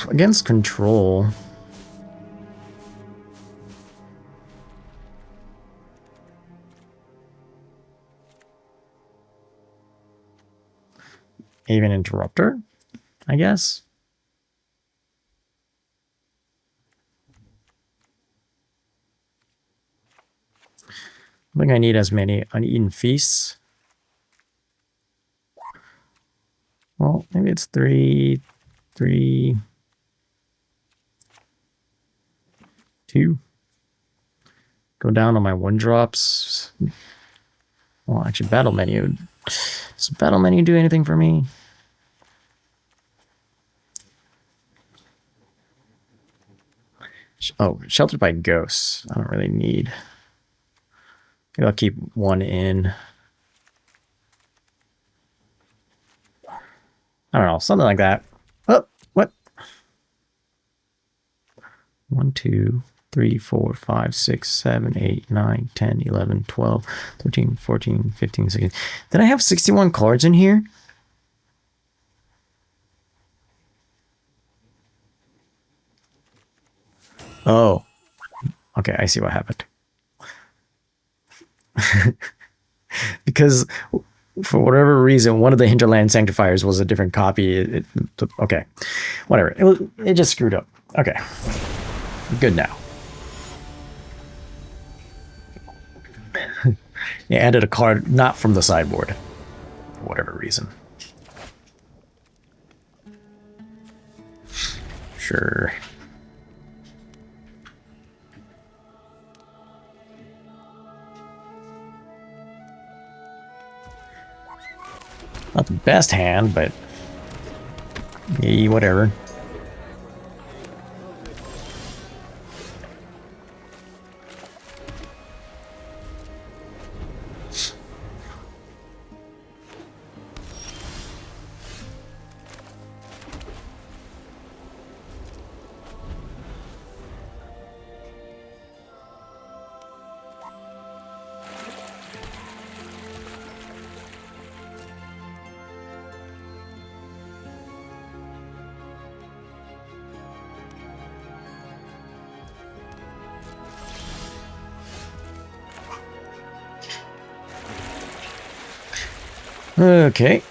Against control. Even interrupter, I guess. I think I need as many uneaten feasts. Well, maybe it's 3, 3, 2. Go down on my 1-drops. Well, actually, battle menu. Does battle menu do anything for me? Oh, sheltered by ghosts. I don't really need. Maybe I'll keep 1 in. I don't know, something like that. Oh, what? 1, 2, 3, 4, 5, 6, 7, 8, 9, 10, 11, 12, 13, 14, 15, 16. Did I have 61 cards in here? Oh, okay, I see what happened. Because for whatever reason, one of the Hinterland Sanctifiers was a different copy. Okay, whatever. It just screwed up. Okay, good now. It added a card not from the sideboard for whatever reason. Sure. Not the best hand, but yeah, whatever. Okay.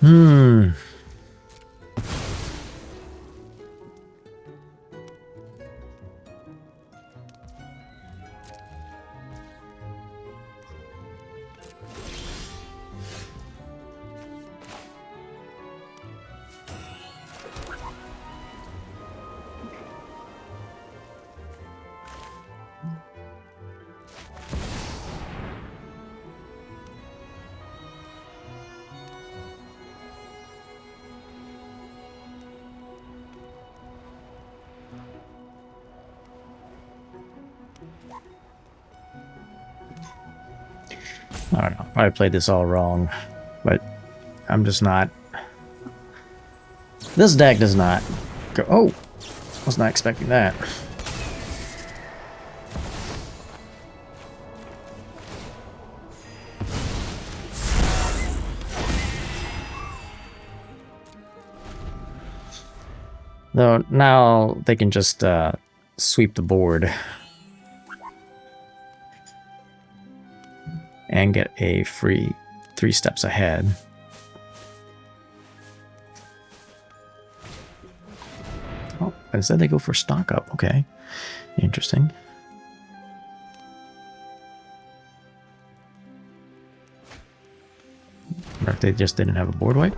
Hmm. I don't know. I played this all wrong, but I'm just not. This deck does not go. Oh, was not expecting that. Though now they can just sweep the board and get a free 3 steps ahead. Oh, instead they go for stock up. Okay, interesting. Or if they just didn't have a board wipe.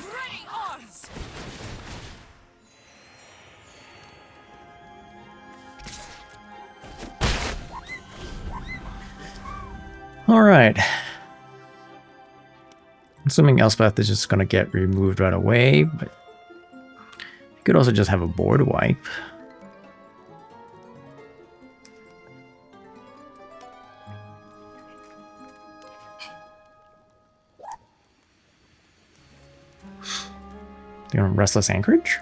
Ready arms. All right. Assuming Elspeth is just going to get removed right away, but you could also just have a board wipe. You know, Restless Anchorage?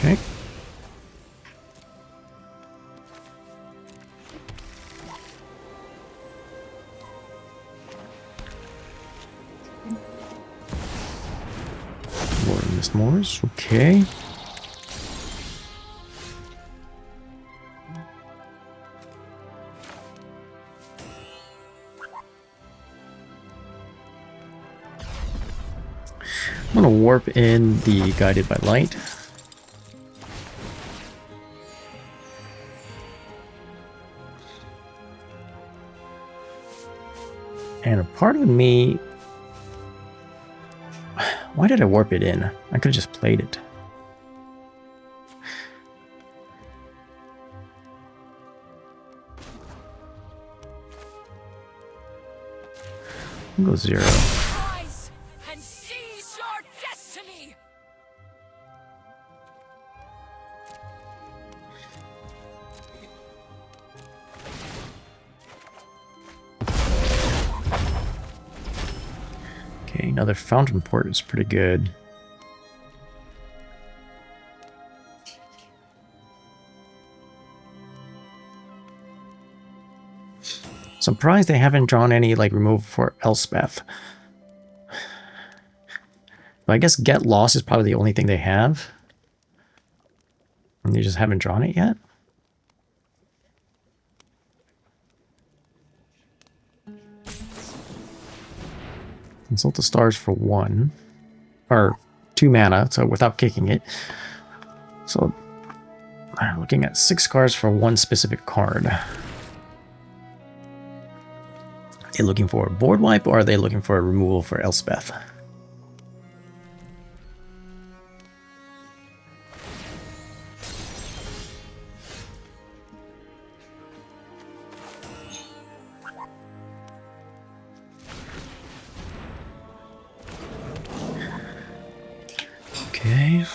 Okay. Lord Miss Morris. Okay. I'm gonna warp in the Guided by Light. And a part of me... Why did I warp it in? I could have just played it. I'll go 0. Rise and seize your destiny. Okay, another Fountain Port is pretty good. Surprised they haven't drawn any like removal for Elspeth. But I guess Get Lost is probably the only thing they have. And they just haven't drawn it yet. Consult the Stars for 1. Or 2 mana, so without kicking it. So I'm looking at 6 cards for 1 specific card. Are they looking for a board wipe or are they looking for a removal for Elspeth? Okay.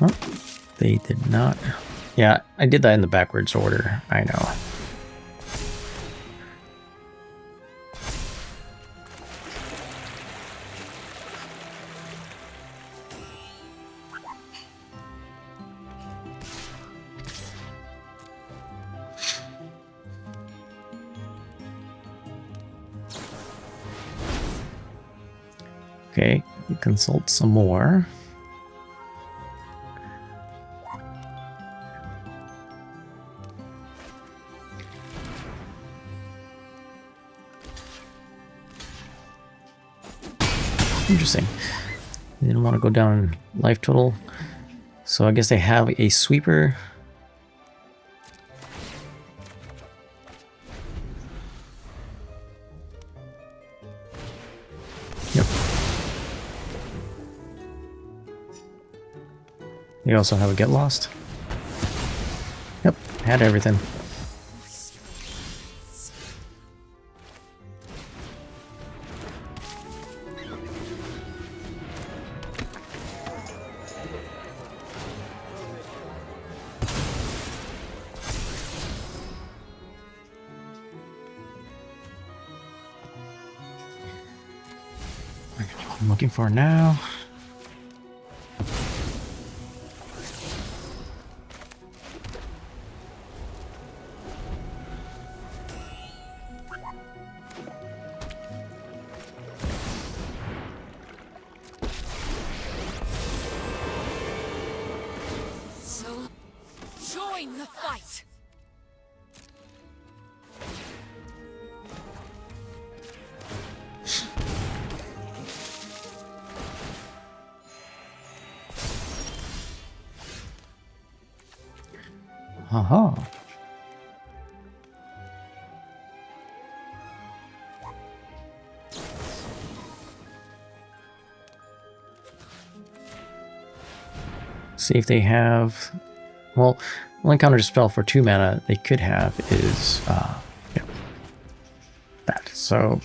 Oh, they did not. Yeah, I did that in the backwards order. I know. Okay, consult some more. Interesting. They didn't want to go down life total. So I guess they have a sweeper. Yep. They also have a Get Lost. Yep, had everything. I'm looking for now. So, join the fight. Haha. See if they have Well, only counter spell for 2 mana they could have is yeah, that. So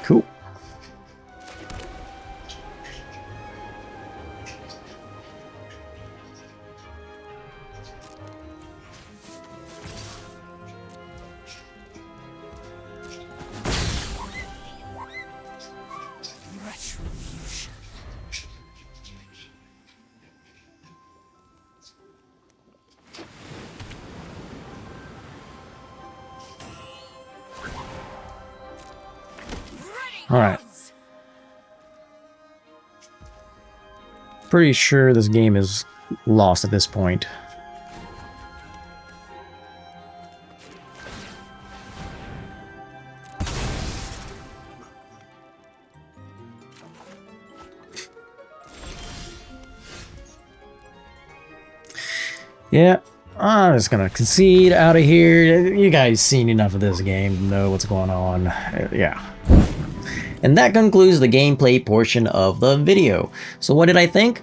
cool. Retribution. Ready, All right. guns! Pretty sure this game is lost at this point. Yeah, I'm just gonna concede out of here. You guys seen enough of this game to know what's going on. Yeah. And that concludes the gameplay portion of the video. So what did I think?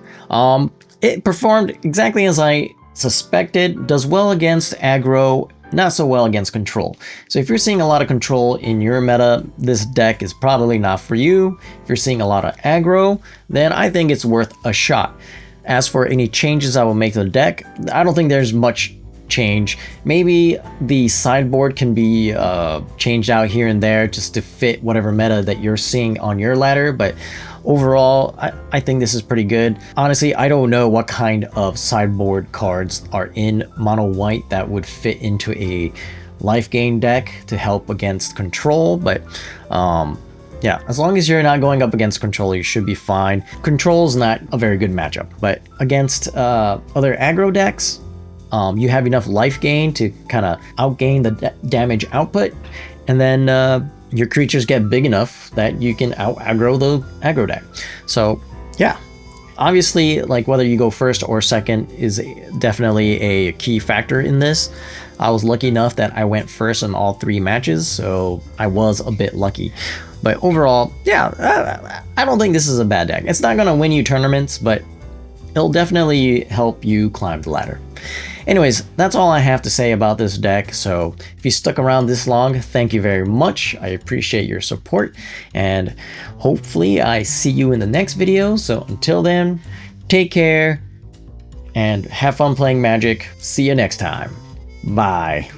It performed exactly as I suspected, does well against aggro, not so well against control. So if you're seeing a lot of control in your meta, this deck is probably not for you. If you're seeing a lot of aggro, then I think it's worth a shot. As for any changes I will make to the deck, I don't think there's much change. Maybe the sideboard can be changed out here and there just to fit whatever meta that you're seeing on your ladder, but overall I think this is pretty good. Honestly, I don't know what kind of sideboard cards are in mono white that would fit into a Lifegain deck to help against control, but yeah, as long as you're not going up against control, you should be fine. Control's not a very good matchup, but against other aggro decks, you have enough life gain to kind of outgain the damage output, and then your creatures get big enough that you can out aggro the aggro deck. So yeah, obviously, like whether you go first or second is definitely a key factor in this. I was lucky enough that I went first in all 3 matches, so I was a bit lucky. But overall, yeah, I don't think this is a bad deck. It's not gonna win you tournaments, but it'll definitely help you climb the ladder. Anyways, that's all I have to say about this deck, so if you stuck around this long, thank you very much. I appreciate your support, and hopefully I see you in the next video. So until then, take care, and have fun playing Magic. See you next time. Bye.